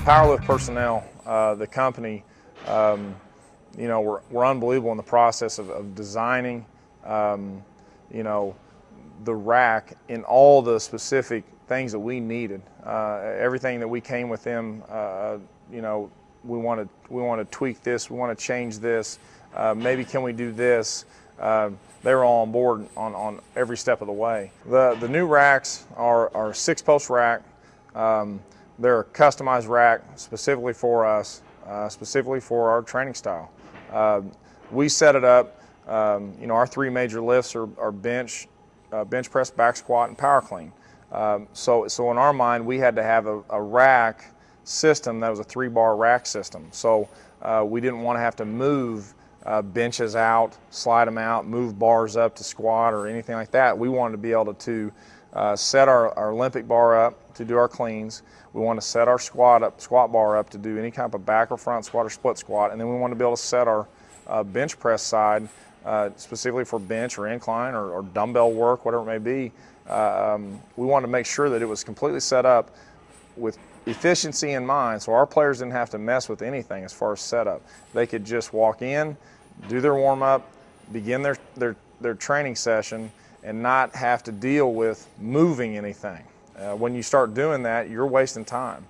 Powerlift personnel, the company, you know, we're unbelievable in the process of designing, you know, the rack in all the specific things that we needed. Everything that we came with them, you know, we want to tweak this, we want to change this, maybe can we do this? They were all on board on every step of the way. The new racks are a 6-post rack. They're a customized rack specifically for us, specifically for our training style. We set it up, you know, our 3 major lifts are bench press, back squat, and power clean. So in our mind, we had to have a rack system that was a 3-bar rack system. So we didn't want to have to move benches out, slide them out, move bars up to squat or anything like that. We wanted to be able to set our Olympic bar up to do our cleans. We want to set our squat bar up to do any kind of back or front squat or split squat, and then we want to be able to set our bench press side specifically for bench or incline or dumbbell work, whatever it may be. We wanted to make sure that it was completely set up with efficiency in mind, so our players didn't have to mess with anything as far as setup. They could just walk in, do their warm-up, begin their training session, and not have to deal with moving anything. When you start doing that, you're wasting time.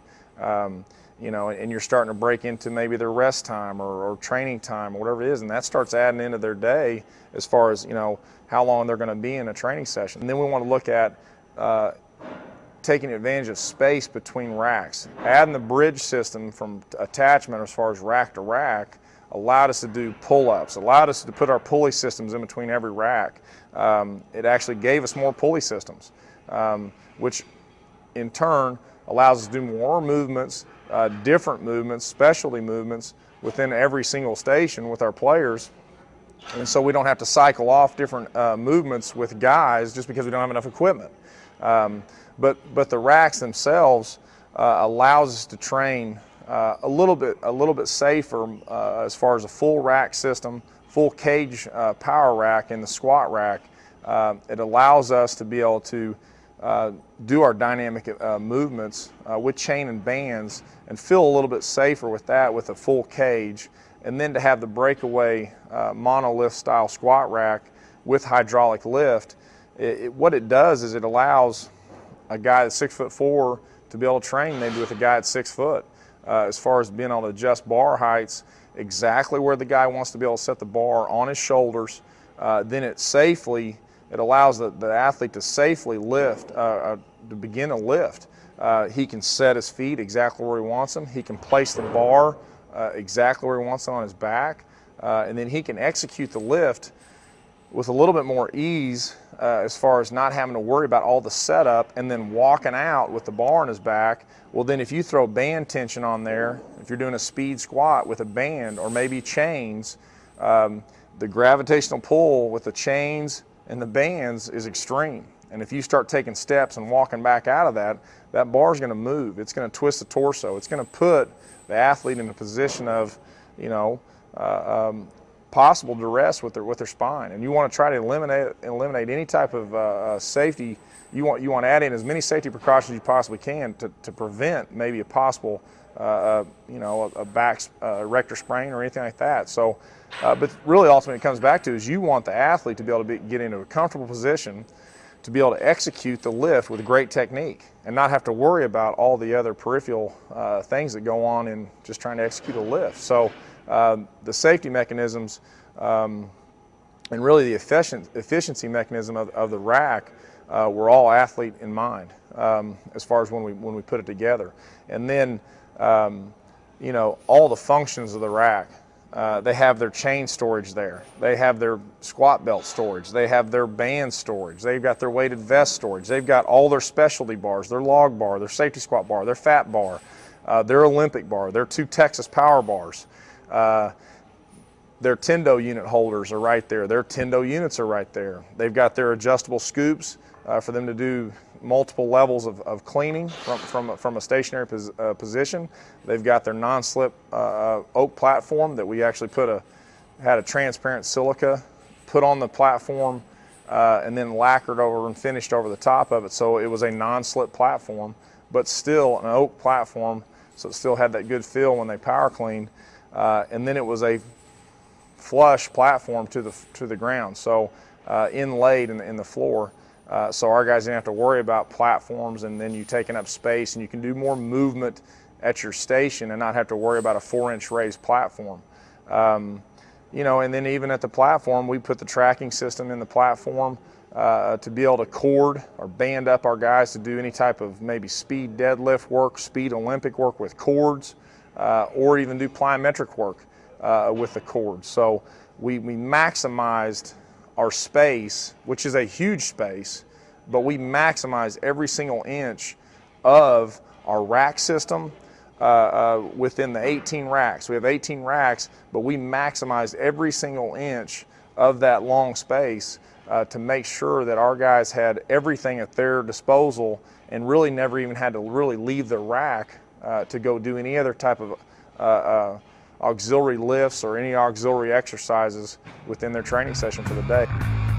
You know, and you're starting to break into maybe their rest time or training time or whatever it is, and that starts adding into their day as far as, you know, how long they're going to be in a training session. And then we want to look at taking advantage of space between racks. Adding the bridge system from attachment as far as rack to rack allowed us to do pull-ups, allowed us to put our pulley systems in between every rack. It actually gave us more pulley systems, which in turn allows us to do more movements, different movements, specialty movements within every single station with our players. And so we don't have to cycle off different movements with guys just because we don't have enough equipment. But the racks themselves allows us to train a little bit safer as far as a full rack system, full cage power rack and the squat rack. It allows us to be able to do our dynamic movements with chain and bands and feel a little bit safer with that with a full cage, and then to have the breakaway monolift style squat rack with hydraulic lift. What it does is it allows a guy that's 6'4" to be able to train maybe with a guy that's 6 foot as far as being able to adjust bar heights exactly where the guy wants to be able to set the bar on his shoulders. Then it allows the athlete to safely lift, to begin a lift. He can set his feet exactly where he wants them. He can place the bar exactly where he wants it on his back. And then he can execute the lift with a little bit more ease as far as not having to worry about all the setup and then walking out with the bar on his back. Well, then if you throw band tension on there, if you're doing a speed squat with a band or maybe chains, the gravitational pull with the chains and the bands is extreme. And if you start taking steps and walking back out of that, that bar is going to move. It's going to twist the torso. It's going to put the athlete in a position of, you know, possible duress with their spine. And you want to try to eliminate any type of safety. You want to add in as many safety precautions as you possibly can to prevent maybe a possible you know, a back erector sprain or anything like that. So, but really ultimately it comes back to is you want the athlete to be able to get into a comfortable position to be able to execute the lift with great technique and not have to worry about all the other peripheral things that go on in just trying to execute a lift. So the safety mechanisms and really the efficiency mechanism of the rack were all athlete in mind as far as when we put it together. And then you know, all the functions of the rack. They have their chain storage there. They have their squat belt storage. They have their band storage. They've got their weighted vest storage. They've got all their specialty bars, their log bar, their safety squat bar, their fat bar, their Olympic bar, their 2 Texas power bars. Their Tendo unit holders are right there. Their Tendo units are right there. They've got their adjustable scoops for them to do multiple levels of cleaning from a stationary position. They've got their non-slip oak platform that we actually had a transparent silica put on the platform and then lacquered over and finished over the top of it, so it was a non-slip platform, but still an oak platform so it still had that good feel when they power cleaned. And then it was a flush platform to the ground, so inlaid in the floor. So our guys didn't have to worry about platforms and then you taking up space, and you can do more movement at your station and not have to worry about a 4-inch raised platform. You know, and then even at the platform, we put the tracking system in the platform to be able to cord or band up our guys to do any type of maybe speed deadlift work, speed Olympic work with cords, or even do plyometric work with the cords. So we maximized our space, which is a huge space, but we maximized every single inch of our rack system within the 18 racks. We have 18 racks, but we maximized every single inch of that long space to make sure that our guys had everything at their disposal and really never even had to really leave the rack to go do any other type of auxiliary lifts or any auxiliary exercises within their training session for the day.